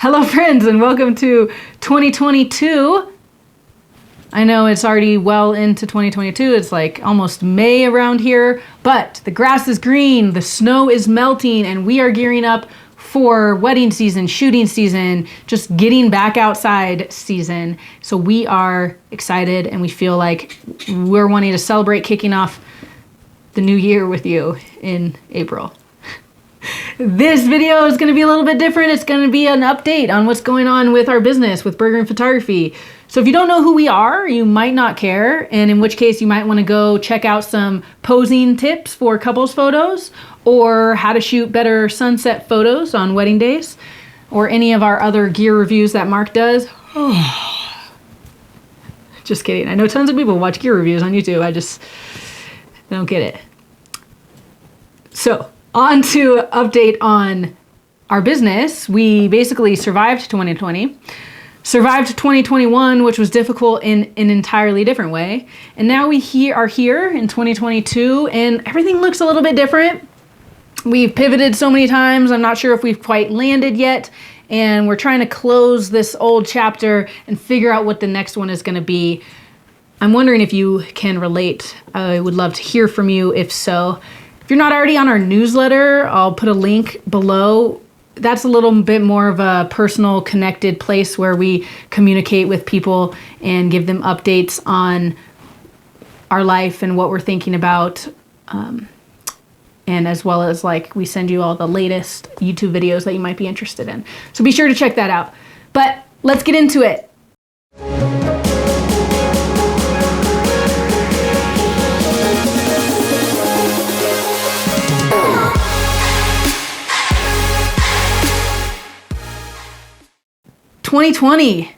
Hello friends and welcome to 2022. I know it's already well into 2022. It's like almost May around here, but the grass is green, the snow is melting, and we are gearing up for wedding season, shooting season, just getting back outside season. So we are excited and we feel like we're wanting to celebrate kicking off the new year with you in April. This video is going to be a little bit different. It's going to be an update on what's going on with our business with Burger and Photography. So if you don't know who we are, you might not care, and in which case you might want to go check out some posing tips for couples photos or how to shoot better sunset photos on wedding days or any of our other gear reviews that Mark does. Just kidding. I know tons of people watch gear reviews on YouTube. I don't get it. So on to update on our business. We basically survived 2020, survived 2021, which was difficult in an entirely different way. And now we are here in 2022 and everything looks a little bit different. We've pivoted so many times. I'm not sure if we've quite landed yet. And we're trying to close this old chapter and figure out what the next one is going to be. I'm wondering if you can relate. I would love to hear from you if so. If you're not already on our newsletter, I'll put a link below. That's a little bit more of a personal, connected place where we communicate with people and give them updates on our life and what we're thinking about. And as well as we send you all the latest YouTube videos that you might be interested in. So be sure to check that out. But let's get into it. "2020,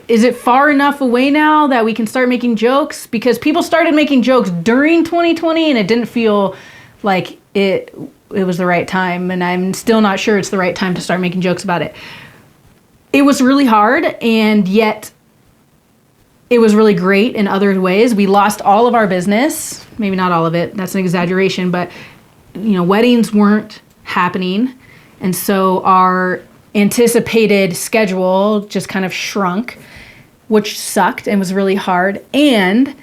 is it far enough away now that we can start making jokes?" Because people started making jokes during 2020 and it didn't feel like it was the right time, and I'm still not sure it's the right time to start making jokes about it. It was really hard, and yet it was really great in other ways. We lost all of our business, maybe not all of it, that's an exaggeration, but weddings weren't happening, and so our anticipated schedule just kind of shrunk, which sucked and was really hard. And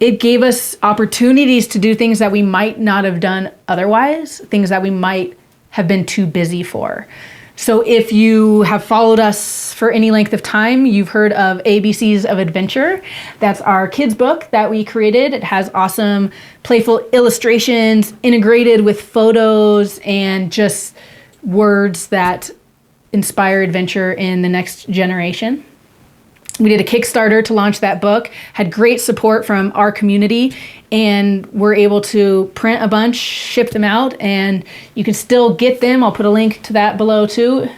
it gave us opportunities to do things that we might not have done otherwise, things that we might have been too busy for. So if you have followed us for any length of time, you've heard of ABCs of Adventure. That's our kids book that we created. It has awesome, playful illustrations integrated with photos and just words that inspire adventure in the next generation. We did a Kickstarter to launch that book, had great support from our community, and we're able to print a bunch, ship them out, and you can still get them. I'll put a link to that below too.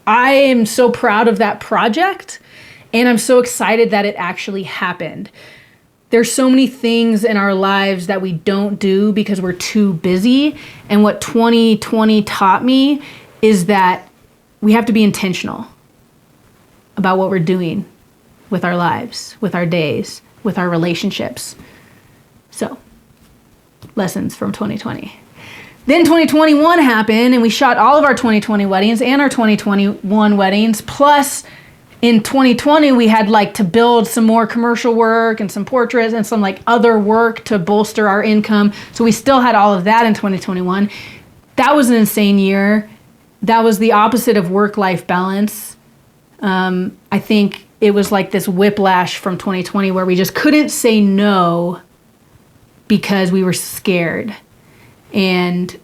I am so proud of that project, and I'm so excited that it actually happened. There's so many things in our lives that we don't do because we're too busy. And what 2020 taught me is that we have to be intentional about what we're doing with our lives, with our days, with our relationships. So, lessons from 2020. Then 2021 happened and we shot all of our 2020 weddings and our 2021 weddings, plus in 2020, we had to build some more commercial work and some portraits and some other work to bolster our income. So we still had all of that in 2021. That was an insane year. That was the opposite of work-life balance. I think it was this whiplash from 2020 where we just couldn't say no because we were scared. And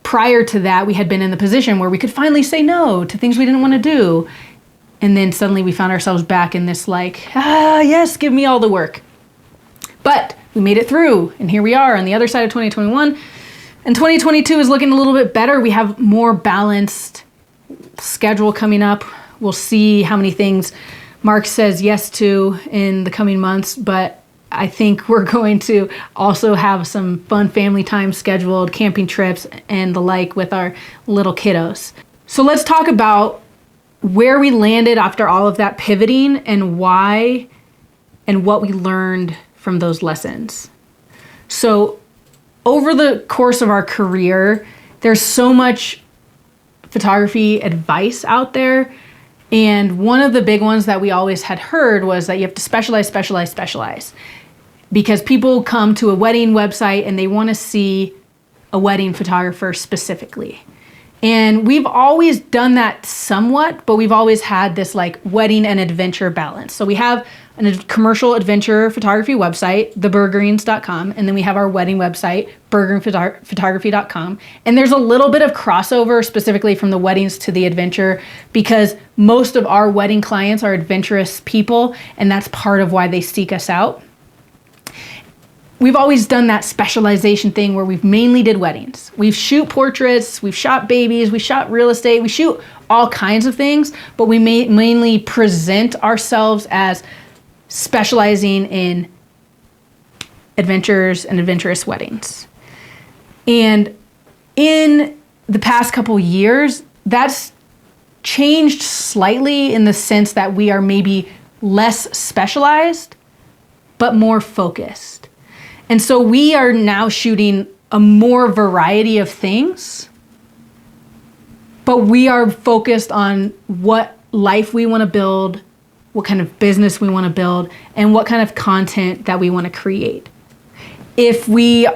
prior to that, we had been in the position where we could finally say no to things we didn't want to do. And then suddenly we found ourselves back in this yes, give me all the work. But we made it through, and here we are on the other side of 2021. And 2022 is looking a little bit better. We have more balanced schedule coming up. We'll see how many things Mark says yes to in the coming months, but I think we're going to also have some fun family time scheduled, camping trips and the like with our little kiddos. So let's talk about where we landed after all of that pivoting and why and what we learned from those lessons. So over the course of our career, there's so much photography advice out there. And one of the big ones that we always had heard was that you have to specialize, specialize, specialize. Because people come to a wedding website and they want to see a wedding photographer specifically. And we've always done that somewhat, but we've always had this like wedding and adventure balance. So we have a commercial adventure photography website, thebergerings.com, and then we have our wedding website, bergeringphotography.com. And there's a little bit of crossover specifically from the weddings to the adventure because most of our wedding clients are adventurous people, and that's part of why they seek us out. We've always done that specialization thing where we've mainly did weddings. We've shoot portraits, we've shot babies, we shot real estate, we shoot all kinds of things, but we mainly present ourselves as specializing in adventures and adventurous weddings. And in the past couple years, that's changed slightly in the sense that we are maybe less specialized, but more focused. And so we are now shooting a more variety of things, but we are focused on what life we want to build, what kind of business we want to build, and what kind of content that we want to create. If we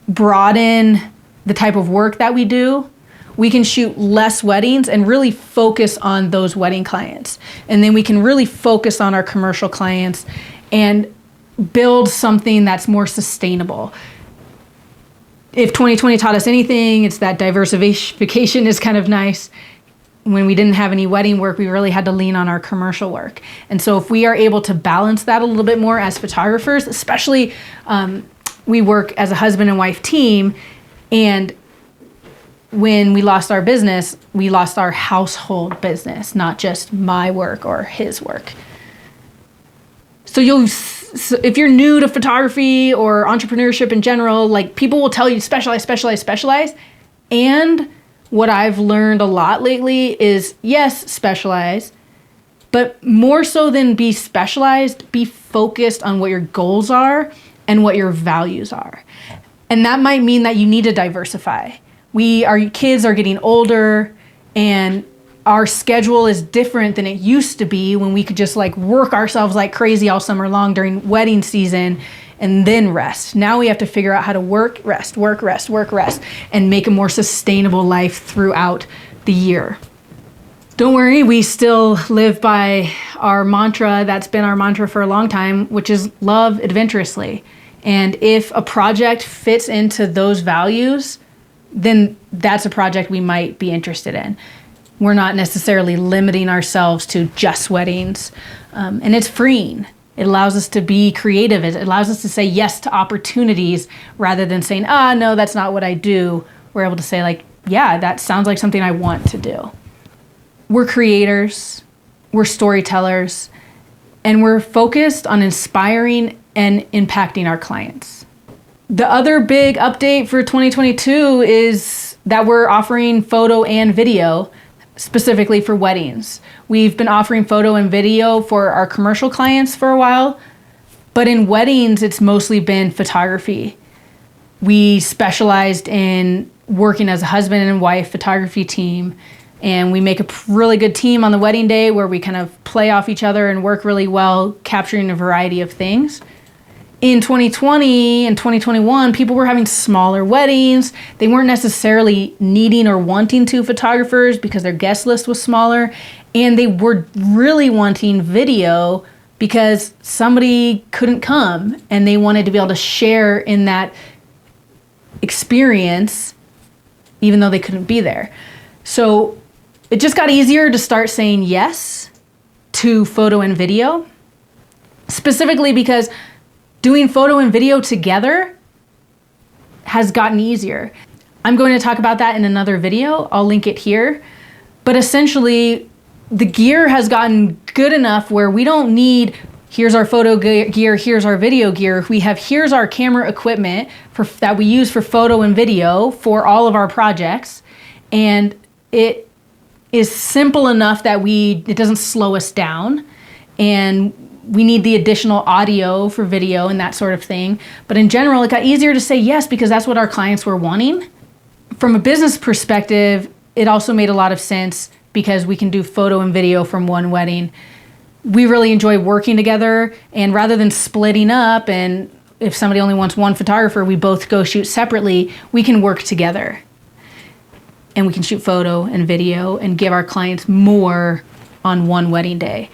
broaden the type of work that we do, we can shoot less weddings and really focus on those wedding clients. And then we can really focus on our commercial clients and build something that's more sustainable. If 2020 taught us anything, it's that diversification is kind of nice. When we didn't have any wedding work, we really had to lean on our commercial work. And so if we are able to balance that a little bit more as photographers, especially we work as a husband and wife team, and when we lost our business, we lost our household business, not just my work or his work. So if you're new to photography or entrepreneurship in general, like people will tell you specialize, specialize, specialize. And what I've learned a lot lately is yes, specialize, but more so than be specialized, be focused on what your goals are and what your values are. And that might mean that you need to diversify. Our kids are getting older and our schedule is different than it used to be when we could just like work ourselves like crazy all summer long during wedding season and then rest. Now we have to figure out how to work, rest, and make a more sustainable life throughout the year. Don't worry, we still live by our mantra that's been our mantra for a long time, which is love adventurously. And if a project fits into those values, then that's a project we might be interested in. We're not necessarily limiting ourselves to just weddings. And it's freeing. It allows us to be creative. It allows us to say yes to opportunities rather than saying, no, that's not what I do. We're able to say like, yeah, that sounds like something I want to do. We're creators, we're storytellers, and we're focused on inspiring and impacting our clients. The other big update for 2022 is that we're offering photo and video specifically for weddings. We've been offering photo and video for our commercial clients for a while, but in weddings, it's mostly been photography. We specialized in working as a husband and wife photography team, and we make a really good team on the wedding day where we kind of play off each other and work really well, capturing a variety of things. In 2020 and 2021, people were having smaller weddings. They weren't necessarily needing or wanting two photographers because their guest list was smaller. And they were really wanting video because somebody couldn't come and they wanted to be able to share in that experience even though they couldn't be there. So it just got easier to start saying yes to photo and video, specifically because doing photo and video together has gotten easier. I'm going to talk about that in another video. I'll link it here. But essentially, the gear has gotten good enough where we don't need, here's our photo gear, here's our video gear. We have, here's our camera equipment that we use for photo and video for all of our projects. And it is simple enough that it doesn't slow us down. And we need the additional audio for video and that sort of thing. But in general, it got easier to say yes because that's what our clients were wanting. From a business perspective, it also made a lot of sense because we can do photo and video from one wedding. We really enjoy working together, and rather than splitting up and if somebody only wants one photographer, we both go shoot separately, we can work together. And we can shoot photo and video and give our clients more on one wedding day.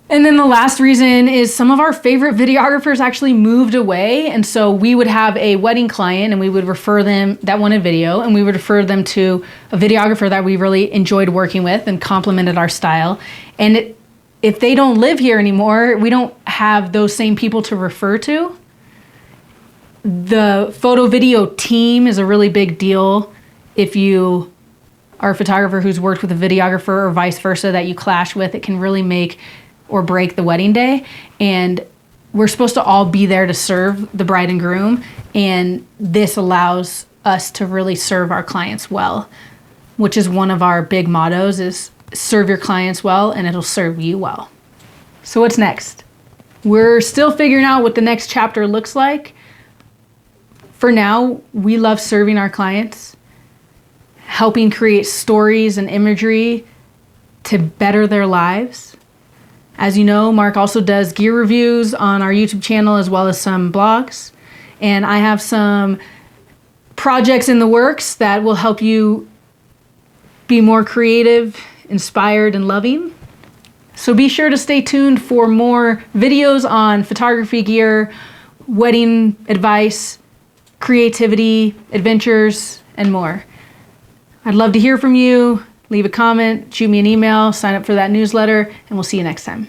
And then the last reason is some of our favorite videographers actually moved away. And so we would have a wedding client and we would refer them, that wanted video, and we would refer them to a videographer that we really enjoyed working with and complemented our style. And if they don't live here anymore, we don't have those same people to refer to. The photo video team is a really big deal if you are a photographer who's worked with a videographer or vice versa that you clash with. It can really make or break the wedding day. And we're supposed to all be there to serve the bride and groom. And this allows us to really serve our clients well, which is one of our big mottos, is serve your clients well and it'll serve you well. So what's next? We're still figuring out what the next chapter looks like. For now, we love serving our clients, helping create stories and imagery to better their lives. As you know, Mark also does gear reviews on our YouTube channel as well as some blogs. And I have some projects in the works that will help you be more creative, inspired, and loving. So be sure to stay tuned for more videos on photography gear, wedding advice, creativity, adventures, and more. I'd love to hear from you. Leave a comment, shoot me an email, sign up for that newsletter, and we'll see you next time.